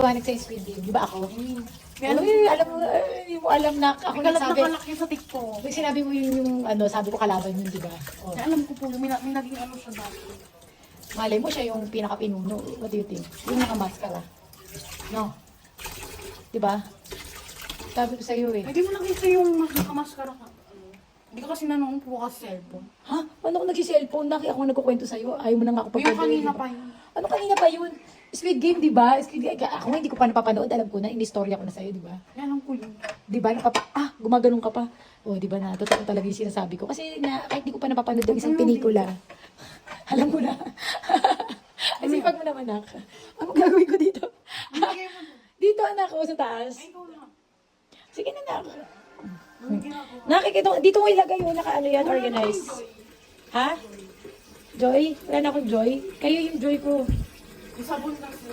Wanag sa speed game, di ba ako? Alam mo, hindi mo alam na ako nagsabi. Nakalak yun sa TikTok. May sinabi mo yun yung ano, sabi ko kalaban yun, di ba? Oh. Alam ko po, may naging ano siya dati. Malay mo siya yung pinaka-pinuno. What do you think? Yung naka-maskara. No? Di ba? Sabi ko sa'yo eh. Hindi mo nakita yung nakamaskara ka. Hindi ka kasi nanoong po ka sa cellphone. Ha? Paano ako nag-cellphone? Ako nagkukwento sa'yo. Ayaw mo na nga ako Yung kanina pa yun. Ano kanina pa yun? Squid Game, di ba? Squid Game. Ako hindi ko pa napapanood. Alam ko na, in-story ako na sa'yo, di ba? Alam ko yun. Di ba? Gumaganong ka pa. O, di ba na? Totoo talaga yung sinasabi ko. Kasi kahit di ko pa napapanood yung isang pelikula. Alam mo na. Kasi pag mo naman, anak. Ano gagawin ko dito? Dito, anak ko, sa taas. Ay, ikaw na. Sige na, anak. Bumigyan ako. Nakikita, dito mo ilagay yun, naka ano yan, organize. Ha? Joy? Wala na akong joy. Kayo yung joy ko. Yung sabon kasi.